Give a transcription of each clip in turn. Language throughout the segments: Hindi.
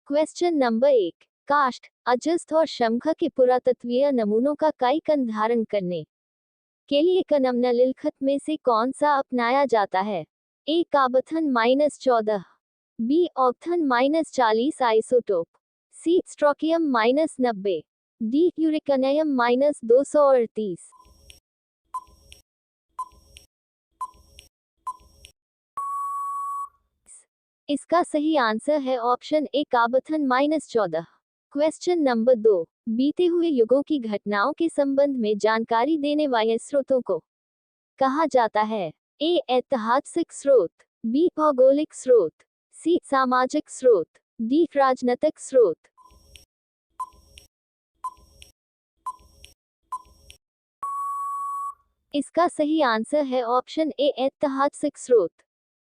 Question number 1। काष्ठ, अजस्थ और शंख के पुरातत्वीय नमूनों का काइकन धारण करने के लिए निम्नलिखित में से कौन सा अपनाया जाता है? ए काबथन -14, बी ऑक्थन -40 आइसोटोप, सी स्ट्रोकियम -90, डी यूरेकनियम -238। इसका सही आंसर है ऑप्शन ए काबथन -14। Question number 2। बीते हुए युगों की घटनाओं के संबंध में जानकारी देने वाले स्रोतों को कहा जाता है? ए ऐतिहासिक स्रोत, बी भौगोलिक स्रोत, सी सामाजिक स्रोत, डी राजनीतिक स्रोत। इसका सही आंसर है ऑप्शन ए ऐतिहासिक स्रोत।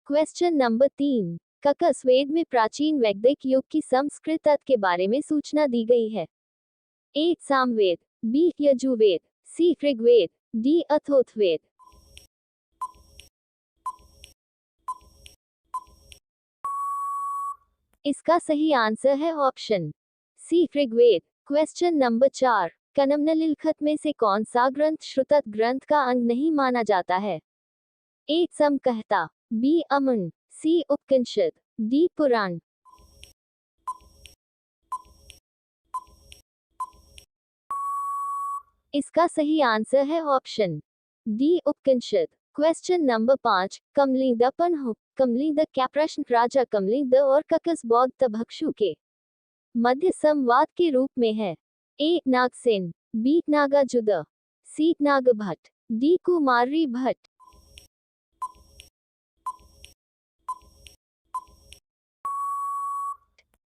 Question number 3। ककस वेद में प्राचीन वैदिक युग की संस्कृत के बारे में सूचना दी गई है। A Samaveda, B Yajurveda, C Rigveda, D Atharvaveda. इसका सही आंसर है option C Rigveda. Question number 4। निम्नलिखित में से कौन सा ग्रंथ श्रुतत ग्रंथ का अंग नहीं माना जाता है? ए समकहता, बी अमन, सी उपनिषद, डी पुराण। इसका सही आंसर है option D Upanishad. Question number 5। कमलिंगदपन हो कमलिंग का प्रश्न राजा कमलिंग और ककस बौद्ध भक्षु के मध्य संवाद के रूप में है। A Nagasena, B Nagarjuna, C Nagabhatta, D Kumari Bhatt.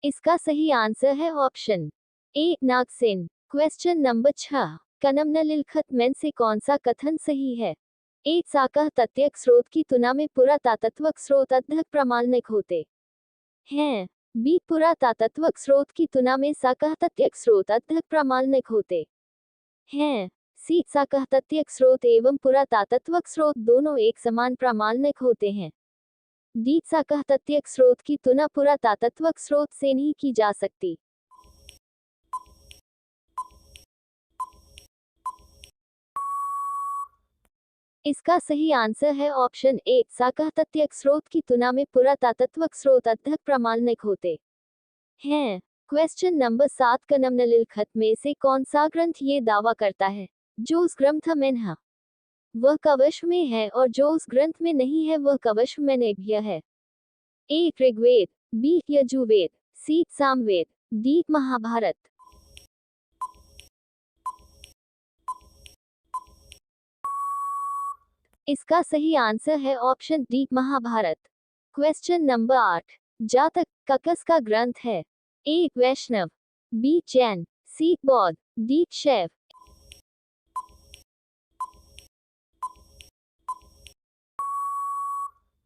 इसका सही आंसर है option A Nagasena. Question number 6। निम्नलिखित में से कौन सा कथन सही है? ए साकह तथ्यक स्रोत की तुलना में पुरातात्विक स्रोत अधिक प्रामाणिक होते हैं, बी पुरातात्विक स्रोत की तुलना में साकह तथ्यक स्रोत अधिक प्रामाणिक होते हैं, सी साकह तथ्यक स्रोत एवं पुरातात्विक स्रोत दोनों एक समान प्रामाणिक होते हैं, डी साकह तथ्यक स्रोत की तुलना पुरातात्विक स्रोत से नहीं की जा सकती। इसका सही आंसर है ऑप्शन ए साकह तथ्यक स्रोत की तुलना में पुरातात्विक स्रोत अधिक प्रामाणिक होते हैं। Question number 7। निम्नलिखित में से कौन सा ग्रंथ ये दावा करता है जो उस ग्रंथ में है वह कवच में है और जो उस ग्रंथ में नहीं है वह कवच में नेभ्य है? A Rigveda, B Yajurveda, C Samaveda, D Mahabharata. इसका सही आंसर है option D Mahabharata. Question number 8। Jataka caucus का ग्रंथ है? ए वैष्णव, बी जैन, सी बौद्ध, डी शैव।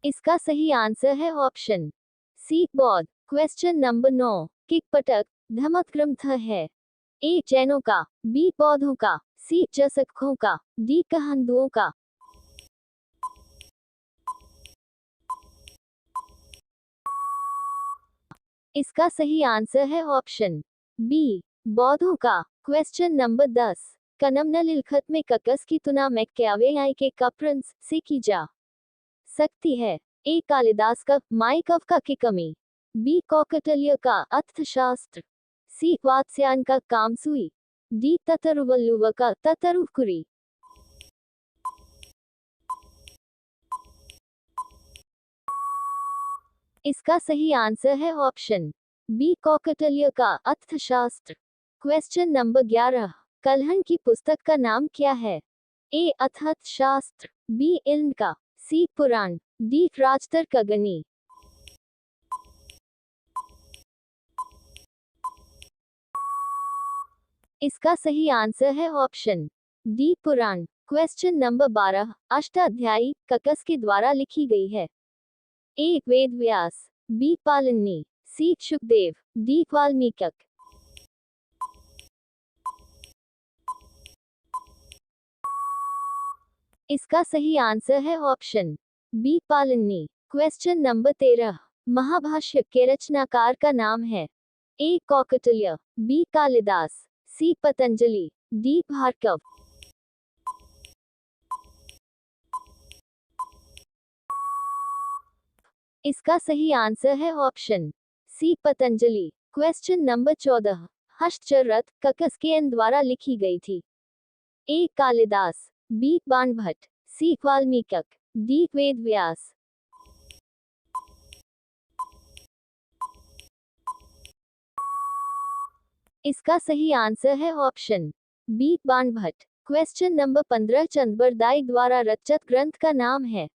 इसका सही आंसर है ऑप्शन सी बौद्ध। Question number 9। किकपटक धमक ग्रंथ है? ए जैनों का, बी बौद्धों का, सी जसखों का, डी कहांदुओं का। इसका सही आंसर है ऑप्शन बी बौद्धों का। Question number 10। निम्नलिखित में ककस की तुलना मैक्यावेली के कप्रिंस से की जा सकती है? ए कालिदास का माई कफका की कमी, बी कौकटल्य का अर्थशास्त्र, सी वात्स्यायन का कामसूई, डी ततरुवल्लुव का ततरुकुरी। इसका सही आंसर है ऑप्शन बी कौकटल्य का अर्थशास्त्र। Question number 11। कल्हण की पुस्तक का नाम क्या है? ए अर्थशास्त्र, बी इल्म का, सी पुराण, डी राजतर्कगणि। इसका सही आंसर है option D Purana. Question number 12। Ashtadhyayi ककस के द्वारा लिखी गई है? A Ved Vyas, B Panini, C Shukdev, D Valmiki. इसका सही आंसर है option B Panini. Question number 13। Mahabhashya के रचनाकार का नाम है? A Kautilya, B Kalidas, C Patanjali, D Bhargav. इसका सही आंसर है option C Patanjali. Question number 14, Harshacharita ककसकेन द्वारा लिखी गई थी। A Kalidas, B Banabhatta, C Valmiki, D Ved Vyas. इसका सही आंसर है option B Banabhatta. Question number 15, Chand Bardai द्वारा रचित ग्रंथ का नाम है।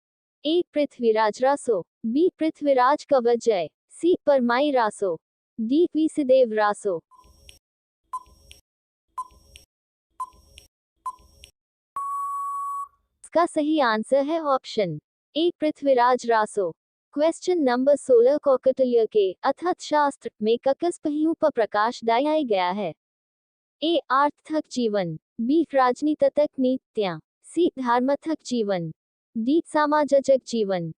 ए पृथ्वीराज रासो, बी पृथ्वीराज कवचजय, सी परमाई रासो, डी वीसुदेव रासो। इसका सही आंसर है option A Prithviraj Raso. Question number 16, Kautilya के अर्थशास्त्र में ककस पहियों पर प्रकाश डाला गया है। ए आर्थक जीवन, बी राजनीतिक नीतियां, सी धर्मात्मक जीवन, डी सामाजिक जीवन।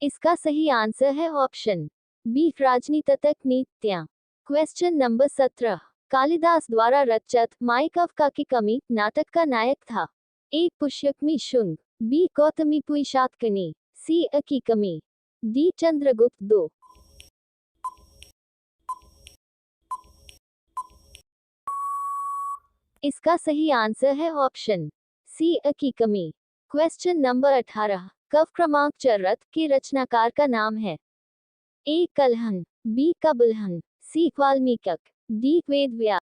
इसका सही आंसर है ऑप्शन बी राजनीतिक नीतियां। क्वेश्चन नंबर 17, कालिदास द्वारा रचित मायकव की कमी नाटक का नायक था। ए पुष्यकमी शुंग, बी गौतमी पुईशातकर्णी, सी की कमी, डी चंद्रगुप्त दो। इसका सही आंसर है ऑप्शन सी की कमी। क्वेश्चन नंबर 18, कव क्रमांक चरत के रचनाकार का नाम है। ए कलहन, बी कबलहन, सी वाल्मीकि, डी वेद व्यास।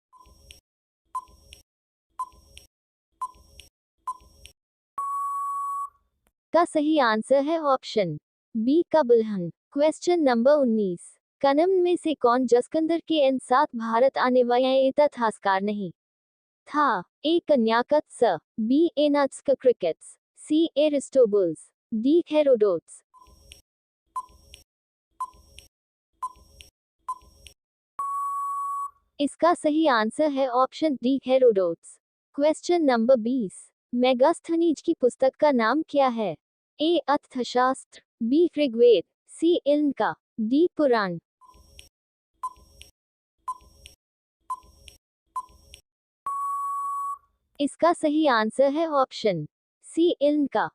का सही आंसर है ऑप्शन बी कबलहन। क्वेश्चन नंबर 19, कनम में से कौन जसकंदर के एन साथ भारत आने वाला इतिहासकार नहीं था। ए कन्याकत्स, बी एनात्स्क क्रिकेट्स, सी एरिस्टोबुल्स, डी हेरोडोट्स। इसका सही आंसर है option D Herodotus. Question number 20, Megasthenes की पुस्तक का नाम क्या है। ए अर्थशास्त्र, बी ऋग्वेद, सी इल्का, डी पुराण। इसका सही आंसर है ऑप्शन सी इल्का।